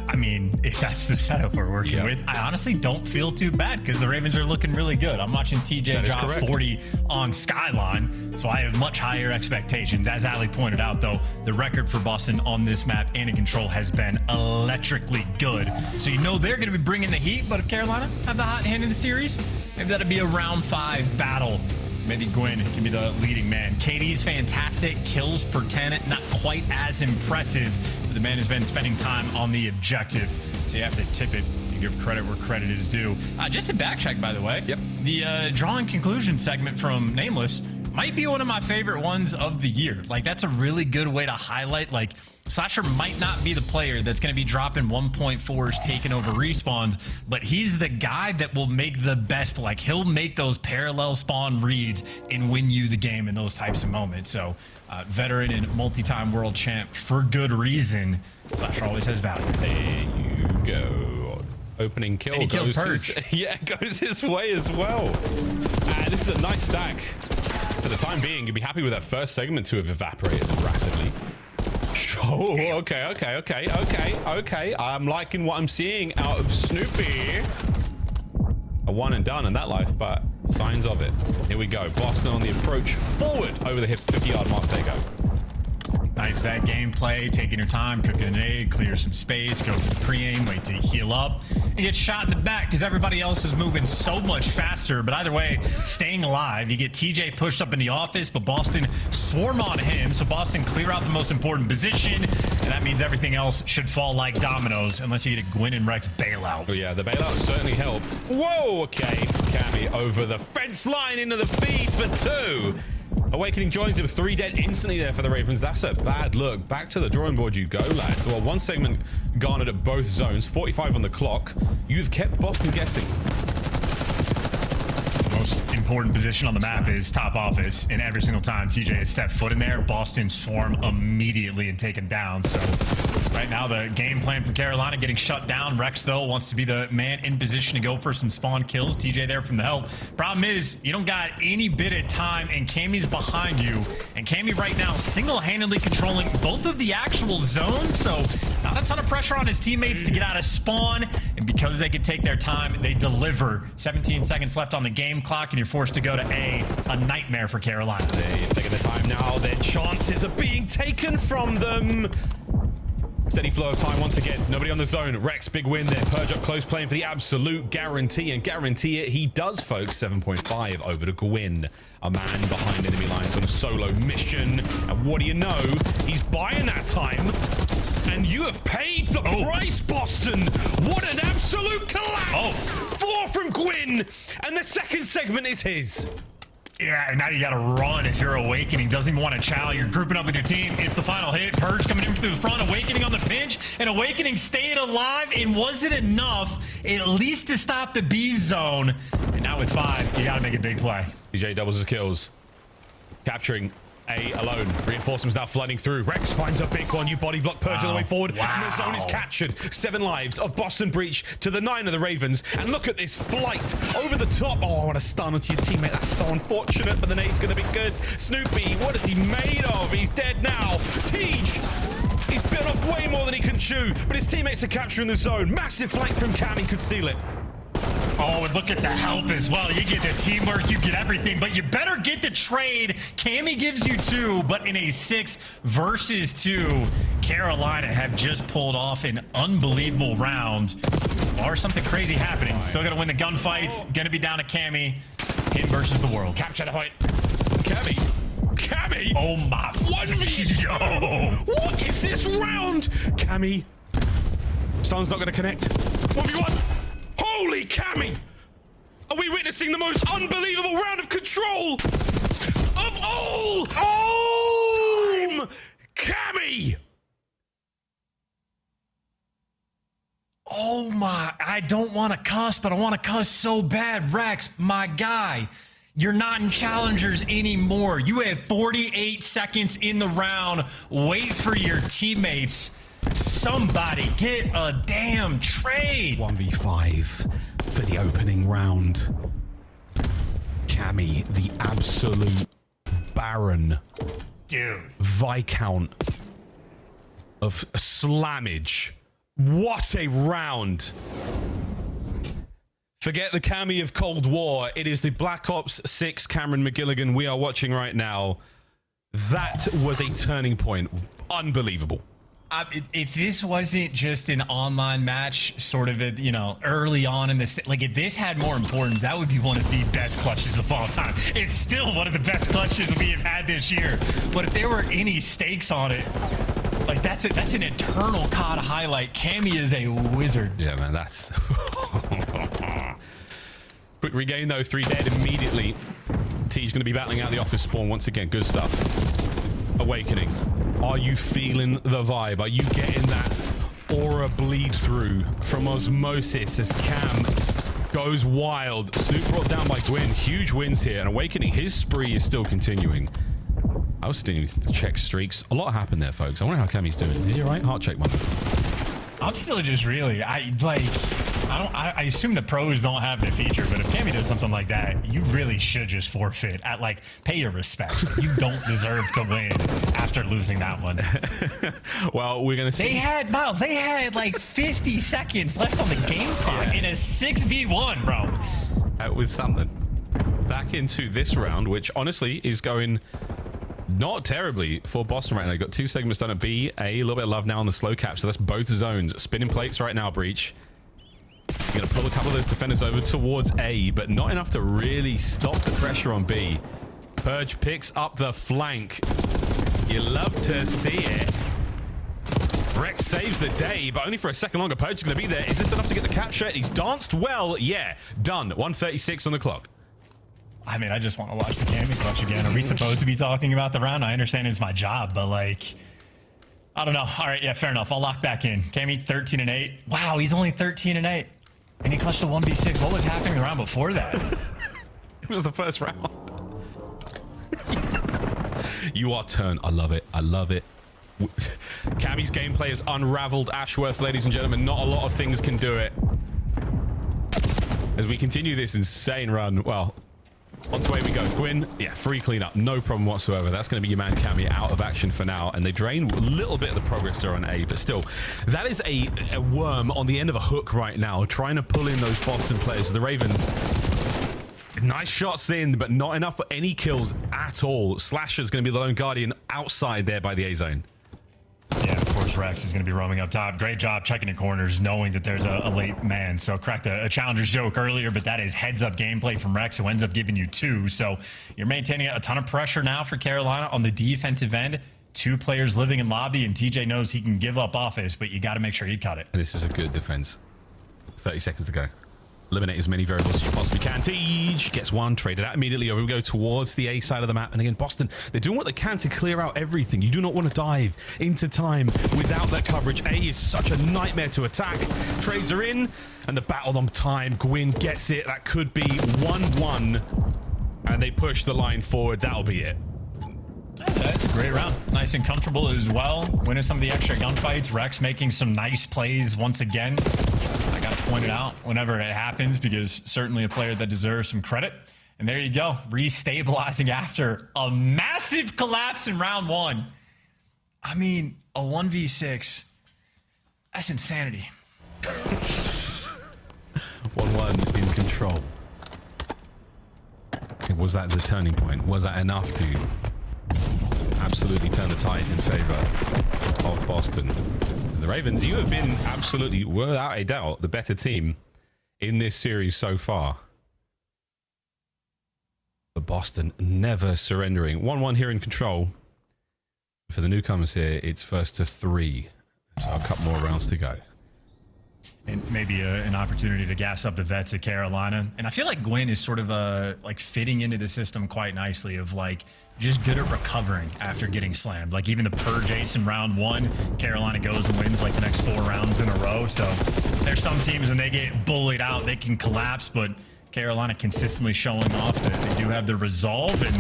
I mean, if that's the setup we're working with, I honestly don't feel too bad because the Ravens are looking really good. I'm watching TJ drop 40 on Skyline, so I have much higher expectations. As Ali pointed out, though, the record for Boston on this map and in control has been electrically good. So you know they're going to be bringing the heat, but if Carolina have the hot hand in the series, maybe that'll be a round 5 battle. Maybe Gwyn can be the leading man. KD's fantastic. Kills per 10, not quite as impressive. But the man has been spending time on the objective. So you have to tip it and give credit where credit is due. Just to backcheck, by the way. Yep. The drawing conclusion segment from Nameless might be one of my favorite ones of the year. Like, that's a really good way to highlight, like, Slasher might not be the player that's going to be dropping 1.4s, taking over respawns, but he's the guy that will make the best. Like, he'll make those parallel spawn reads and win you the game in those types of moments. So, veteran and multi-time world champ for good reason. Slasher always has value. There you go. Opening kill. And he killed Purge. Goes his way as well. And this is a nice stack. For the time being, you'd be happy with that first segment to have evaporated rapidly. Oh, okay. I'm liking what I'm seeing out of Snoopy. A one and done in that life, but signs of it. Here we go. Boston on the approach forward over the 50-yard mark. They go. Nice vet gameplay, taking your time, cooking an egg, clear some space, go for the pre-aim, wait to heal up, and get shot in the back because everybody else is moving so much faster. But either way, staying alive. You get TJ pushed up in the office, but Boston swarm on him, so Boston clear out the most important position, and that means everything else should fall like dominoes unless you get a Gwyn and Rex bailout. Oh yeah, the bailout certainly helped. Whoa, okay. Cammy over the fence line into the feed for 2. Awakening joins it with 3 dead instantly there for the Ravens. That's a bad look. Back to the drawing board you go, lads. Well, one segment garnered at both zones. 45 on the clock. You've kept Boston guessing. Most important position on the map is top office, and every single time TJ has stepped foot in there, Boston swarm immediately and taken down. So right now the game plan for Carolina getting shut down. Rex though wants to be the man in position to go for some spawn kills. TJ there from the help. Problem is you don't got any bit of time, and Cammy's behind you, and Cammy right now single-handedly controlling both of the actual zones, so not a ton of pressure on his teammates to get out of spawn, and because they could take their time, they deliver. 17 seconds left on the game clock, and you're forced to go to a nightmare for Carolina. They're taking their time now. Their chances are being taken from them. Steady flow of time once again. Nobody on the zone. Rex, big win there. Purge up close, playing for the absolute guarantee. And guarantee it, he does, folks. 7.5 over to Gwyn. A man behind enemy lines on a solo mission. And what do you know? He's buying that time. And you have paid the price, Boston. What an absolute collapse. 4 from Gwyn. And the second segment is his. Yeah, and now you gotta run if you're Awakening. Doesn't even want to chow. You're grouping up with your team. It's the final hit. Purge coming in through the front. Awakening on the pinch. And Awakening stayed alive. And was it enough at least to stop the B zone? And now with 5, you gotta make a big play. DJ doubles his kills. Capturing A alone. Reinforcements now flooding through. Rex finds a big one. You body block Purge on the way forward. And the zone is captured. 7 lives of Boston Breach to the 9 of the Ravens. And look at this flight over the top. Oh, what a stun onto your teammate. That's so unfortunate, but the nade's going to be good. Snoopy, what is he made of? He's dead now. Tej, he's bitten off way more than he can chew, but his teammates are capturing the zone. Massive flank from Cam. He could seal it. Oh, and look at the help as well. You get the teamwork, you get everything, but you better get the trade. Cammy gives you 2, but in a 6 versus 2, Carolina have just pulled off an unbelievable round. Or something crazy happening. Still gonna win the gunfights. Gonna be down to Cammy. Him versus the world. Capture the point. Cammy. Cammy. Oh my. 1v. Yo. What is this round? Cammy. Stun's not gonna connect. 1v1. Holy Cammy! Are we witnessing the most unbelievable round of control of all time? Cammy! Oh my, I don't want to cuss, but I want to cuss so bad. Rex, my guy, you're not in challengers anymore. You have 48 seconds in the round. Wait for your teammates. Somebody get a damn trade. 1v5 for the opening round. Cammy, the absolute Baron. Dude. Viscount of slammage. What a round. Forget the Cammy of Cold War. It is the Black Ops 6 Cameron McGilligan we are watching right now. That was a turning point. Unbelievable. If this wasn't just an online match, sort of, you know, early on in this, like if this had more importance, that would be one of the best clutches of all time. It's still one of the best clutches we have had this year. But if there were any stakes on it, like that's an eternal COD highlight. Cammy is a wizard. Yeah, man, that's quick regain though. 3 dead immediately. T's going to be battling out the office spawn once again. Good stuff. Awakening. Are you feeling the vibe? Are you getting that aura bleed through from osmosis as Cam goes wild? Snoop brought down by Gwyn. Huge wins here. And Awakening, his spree is still continuing. I was still to check streaks. A lot happened there, folks. I wonder how Cammy's doing. Is he all right? Heart check, man. I'm still just really, I assume the pros don't have the feature, but if Cammy does something like that, you really should just forfeit. Pay your respects. You don't deserve to win after losing that one. Well, we're gonna see. They had like 50 seconds left on the game clock in a 6v1, bro. That was something. Back into this round, which honestly is going not terribly for Boston right now. They've got 2 segments done at B. A little bit of love now on the slow cap, so that's both zones. Spinning plates right now, Breach. You're going to pull a couple of those defenders over towards A, but not enough to really stop the pressure on B. Purge picks up the flank. You love to see it. Rex saves the day, but only for a second longer. Purge is going to be there. Is this enough to get the capture? He's danced well. Yeah, done. 1:36 on the clock. I mean, I just want to watch the Cammy clutch again. Are we supposed to be talking about the round? I understand it's my job, but like, I don't know. All right, yeah, fair enough. I'll lock back in. Cammy, 13-8. Wow, he's only 13-8. And he clutched a 1v6. What was happening the round before that? It was the first round. You are turned. I love it. I love it. Cammy's gameplay is unraveled. Ashworth, ladies and gentlemen. Not a lot of things can do it. As we continue this insane run, well, onto way we go. Gwyn, yeah, free cleanup. No problem whatsoever. That's going to be your man Cammy out of action for now. And they drain a little bit of the progress there on A, but still, that is a worm on the end of a hook right now, trying to pull in those Boston players. The Ravens, nice shots in, but not enough for any kills at all. Slasher's going to be the lone guardian outside there by the A zone. Yeah, unfortunately. knows Rex is going to be roaming up top. Great job checking the corners, knowing that there's a late man. So cracked a challenger's joke earlier, but that is heads-up gameplay from Rex, who ends up giving you 2. So you're maintaining a ton of pressure now for Carolina on the defensive end. 2 players living in lobby, and TJ knows he can give up office, but you got to make sure you cut it. This is a good defense. 30 seconds to go. Eliminate as many variables as you possibly can. Tej gets one, traded out immediately. Over we go towards the A side of the map. And again, Boston, they're doing what they can to clear out everything. You do not want to dive into time without that coverage. A is such a nightmare to attack. Trades are in, and the battle on time. Gwyn gets it. That could be 1-1. And they push the line forward. That'll be it. Great round. Nice and comfortable as well. Winning some of the extra gunfights. Rex making some nice plays once again. I got to point it out whenever it happens because certainly a player that deserves some credit. And there you go. Restabilizing after a massive collapse in round 1. I mean, a 1v6. That's insanity. 1-1 in control. Was that the turning point? Was that enough to absolutely turn the tides in favor of Boston? As the Ravens, you have been absolutely, without a doubt, the better team in this series so far. But Boston never surrendering. 1-1 here in control. For the newcomers here, it's first to 3. So a couple more rounds to go. And maybe an opportunity to gas up the vets at Carolina. And I feel like Gwyn is sort of like fitting into the system quite nicely of like just good at recovering after getting slammed. Like even the purge ace in round 1, Carolina goes and wins like the next 4 rounds in a row. So there's some teams when they get bullied out, they can collapse, but Carolina consistently showing off that they do have the resolve. And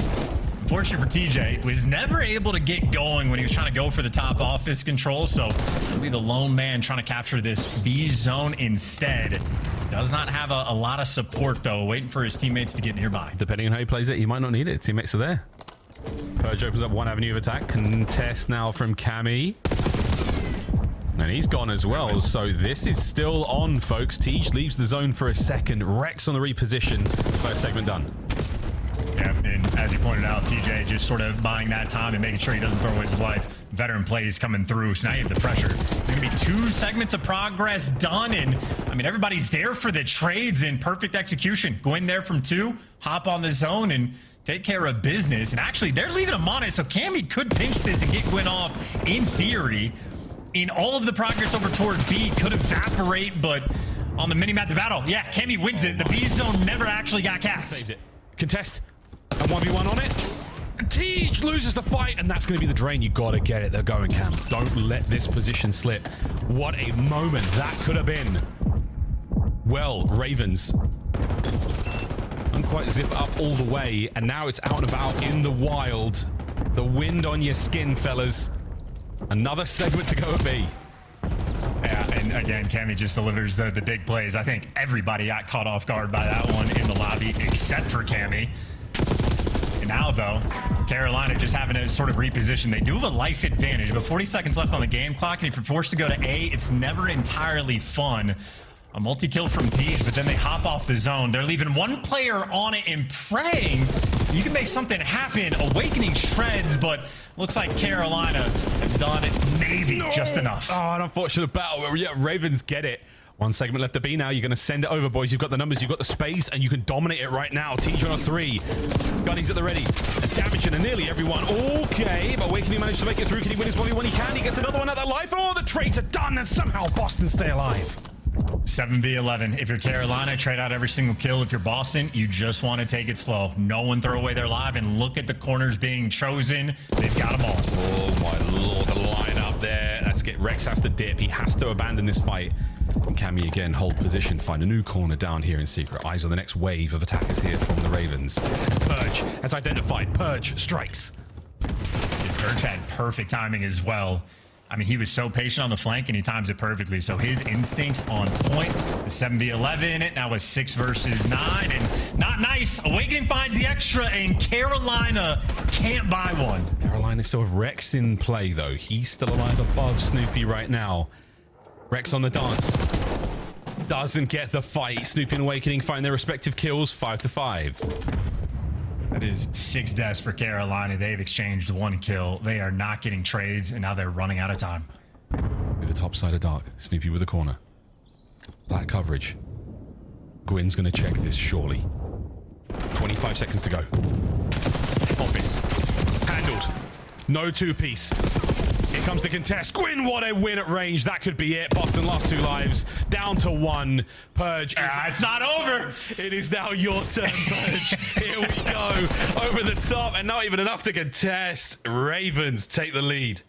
unfortunately for TJ, was never able to get going when he was trying to go for the top office control. So he'll be the lone man trying to capture this B zone instead. Does not have a lot of support though, waiting for his teammates to get nearby. Depending on how he plays it, he might not need it. Teammates are there. Purge opens up one avenue of attack. Contest now from Cammy. And he's gone as well, so this is still on, folks. Tej leaves the zone for a second. Rex on the reposition. First segment done. Yeah, and as you pointed out, TJ just sort of buying that time and making sure he doesn't throw away his life. Veteran plays coming through, so now you have the pressure. There's going to be 2 segments of progress done, and I mean, everybody's there for the trades in perfect execution. Go in there from 2, hop on the zone, and take care of business. And actually, they're leaving him on it, so Cammy could pinch this and get Gwyn off in theory. In all of the progress over towards B could evaporate, but on the mini-map, the battle, yeah, Cammy wins it. The B zone never actually got cast. Saved it. Contest. And 1v1 on it. Tej loses the fight, and that's going to be the drain. You got to get it. They're going, Cam. Don't let this position slip. What a moment that could have been. Well, Ravens don't quite zip up all the way, and now it's out and about in the wild. The wind on your skin, fellas. Another segment to go at B. Yeah, and again, Cammy just delivers the big plays. I think everybody got caught off guard by that one in the lobby, except for Cammy. And now, though, Carolina just having to sort of reposition. They do have a life advantage, but 40 seconds left on the game clock, and if you're forced to go to A, it's never entirely fun. A multi-kill from Tej, but then they hop off the zone. They're leaving 1 player on it and praying you can make something happen. Awakening shreds, but looks like Carolina have done it maybe just enough. Oh, an unfortunate battle. Yeah, Ravens get it. 1 segment left to be now. You're going to send it over, boys. You've got the numbers, you've got the space, and you can dominate it right now. Tej on a 3. Gunnies at the ready. Damaging to nearly everyone. Okay, but Awakening managed to make it through. Can he win his 1v1? He can. He gets another one out of life. Oh, the trades are done, and somehow Boston stay alive. 7v11. If you're Carolina, trade out every single kill. If you're Boston, you just want to take it slow. No one throw away their live, and look at the corners being chosen. They've got them all. Oh my lord, the line up there. Let's get Rex has to dip. He has to abandon this fight. And Cammy again hold position, find a new corner down here in secret. Eyes on the next wave of attackers here from the Ravens. Purge has identified. Purge strikes. Purge had perfect timing as well. I mean, he was so patient on the flank, and he times it perfectly. So his instincts on point. The 7v11, now a 6 versus 9, and not nice. Awakening finds the extra, and Carolina can't buy one. Carolina still have Rex in play, though. He's still alive above Snoopy right now. Rex on the dance. Doesn't get the fight. Snoopy and Awakening find their respective kills, 5-5. That is 6 deaths for Carolina. They've exchanged 1 kill. They are not getting trades, and now they're running out of time. With the top side of dark. Snoopy with a corner. Black coverage. Gwyn's gonna check this, surely. 25 seconds to go. Office. Handled. No two-piece. Here comes the contest. Gwyn, what a win at range. That could be it. Boston lost 2 lives. Down to 1. Purge. It's not over. It is now your turn, Purge. Here we go. Over the top and not even enough to contest. Ravens take the lead.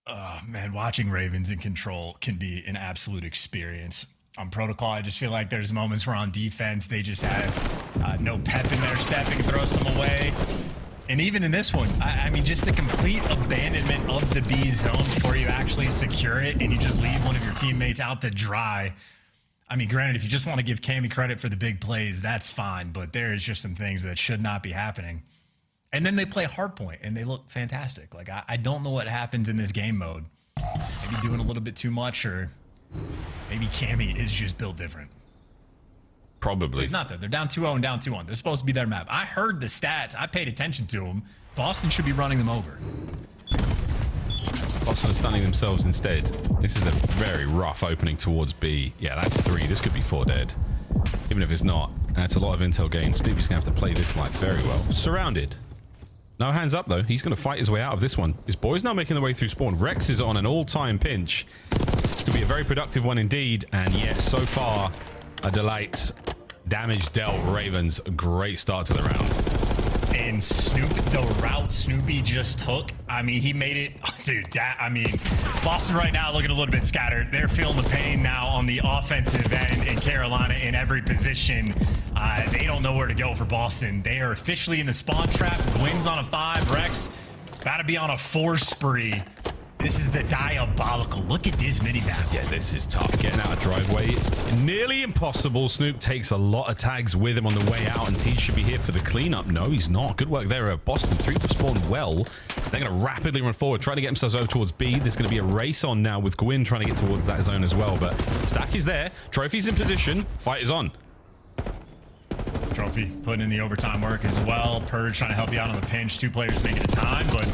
Oh, man, watching Ravens in control can be an absolute experience. On protocol, I just feel like there's moments where on defense, they just have no pep in their step and throw some away. And even in this one, I mean, just a complete abandonment of the B zone before you actually secure it and you just leave one of your teammates out to dry. I mean, granted, if you just want to give Cammy credit for the big plays, that's fine, but there is just some things that should not be happening. And then they play Hardpoint and they look fantastic. Like, I don't know what happens in this game mode. Maybe doing a little bit too much, or maybe Cammy is just built different. Probably. It's not that. They're down 2-0 and down 2-1. They're supposed to be their map. I heard the stats. I paid attention to them. Boston should be running them over. Boston are stunning themselves instead. This is a very rough opening towards B. Yeah, that's 3. This could be 4 dead. Even if it's not, that's a lot of intel gain. Snoopy's going to have to play this life very well. Surrounded. No hands up, though. He's going to fight his way out of this one. His boy's now making their way through spawn. Rex is on an all-time pinch. It's going to be a very productive one indeed. And yes, so far, a delight. Damage dealt. Ravens. A great start to the round. And Snoopy, the route Snoopy just took, I mean, he made it. Oh, dude, I mean, Boston right now looking a little bit scattered. They're feeling the pain now on the offensive end in Carolina in every position. They don't know where to go for Boston. They are officially in the spawn trap. Gwyn's on a 5. Rex about to be on a 4 spree. This is the diabolical. Look at this mini-map. Yeah, this is tough. Getting out of driveway. Nearly impossible. Snoop takes a lot of tags with him on the way out, and T should be here for the cleanup. No, he's not. Good work there. Boston 3 to spawn well. They're going to rapidly run forward, trying to get themselves over towards B. There's going to be a race on now with Gwyn trying to get towards that zone as well, but Stack is there. Trophy's in position. Fight is on. Trophy putting in the overtime work as well. Purge trying to help you out on the pinch. 2 players making a time, but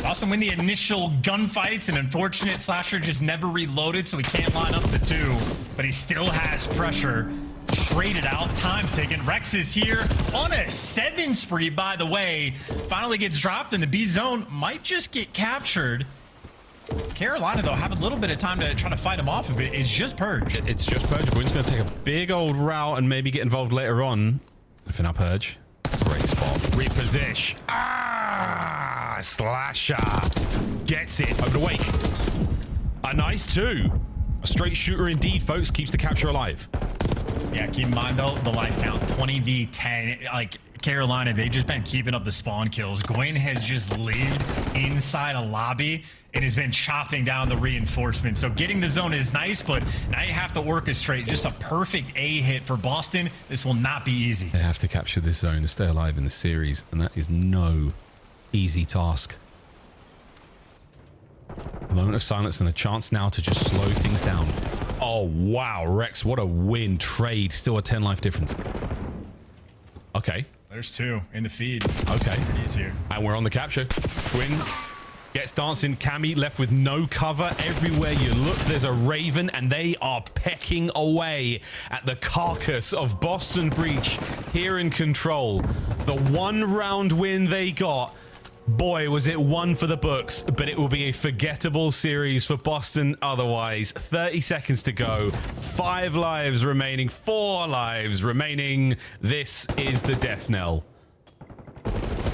Boston win the initial gunfights. An unfortunate Slasher just never reloaded, so he can't line up the 2, but he still has pressure. Traded out, time ticking. Rex is here on a 7 spree, by the way. Finally gets dropped, and the B zone might just get captured. Carolina, though, have a little bit of time to try to fight him off of it. It's just Purge. It's just Purge. Gwyn's going to take a big old route and maybe get involved later on. If not Purge. Great spot. Reposition. Slasher. Gets it. Over the wake. A nice 2. A straight shooter indeed, folks. Keeps the capture alive. Yeah, keep in mind, though, the life count. 20v10. Like, Carolina, they've just been keeping up the spawn kills. Gwyn has just lived inside a lobby and has been chopping down the reinforcements. So getting the zone is nice, but now you have to orchestrate just a perfect A hit for Boston. This will not be easy. They have to capture this zone to stay alive in the series, and that is no easy task. A moment of silence and a chance now to just slow things down. Oh, wow. Rex, what a win. Trade. Still a 10 life difference. Okay. There's 2 in the feed. Okay. He's here. And we're on the capture. Gwyn gets dancing. Cammy left with no cover. Everywhere you look, there's a Raven, and they are pecking away at the carcass of Boston Breach here in control. The 1 round win they got. Boy, was it one for the books, but it will be a forgettable series for Boston otherwise. 30 seconds to go. 5 lives remaining. 4 lives remaining. This is the death knell.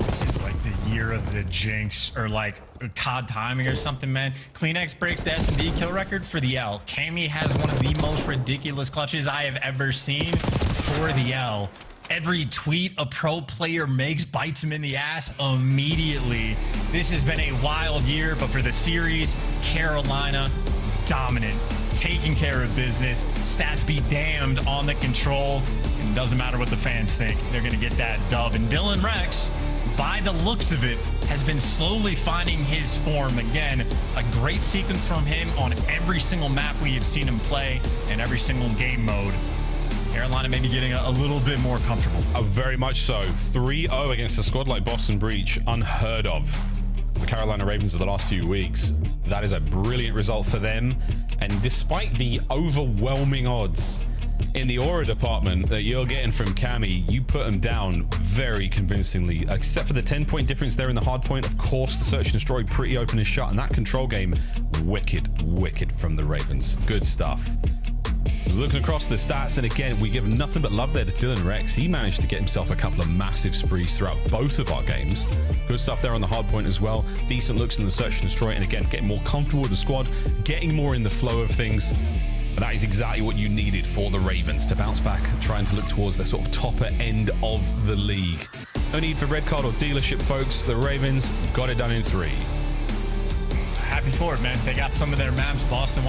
This is like the year of the jinx, or like COD timing or something, man. Kleenex breaks the S&D kill record for the L. Cammy has one of the most ridiculous clutches I have ever seen for the L. Every tweet a pro player makes bites him in the ass immediately. This has been a wild year, but for the series, Carolina dominant, taking care of business. Stats be damned on the control. It doesn't matter what the fans think. They're going to get that dub. And Dylan Rex, by the looks of it, has been slowly finding his form. Again, a great sequence from him on every single map we have seen him play and every single game mode. Carolina maybe getting a little bit more comfortable. Very much so. 3-0 against a squad like Boston Breach. Unheard of. the Carolina Ravens of the last few weeks. That is a brilliant result for them. And despite the overwhelming odds in the aura department that you're getting from Cammy, you put them down very convincingly, except for the 10-point difference there in the hard point. Of course, the search and destroy pretty open and shut, and that control game, wicked from the Ravens. Good stuff. Looking across the stats, and again, we give nothing but love there to Dylan Rex. He managed to get himself a couple of massive sprees throughout both of our games. Good stuff there on the hard point as well. Decent looks in the search and destroy, and again, getting more comfortable with the squad, getting more in the flow of things. But that is exactly what you needed for the Ravens to bounce back, trying to look towards their sort of topper end of the league. No need for red card or dealership, folks. The Ravens got it done in 3. Happy for it, man. They got some of their maps. Boston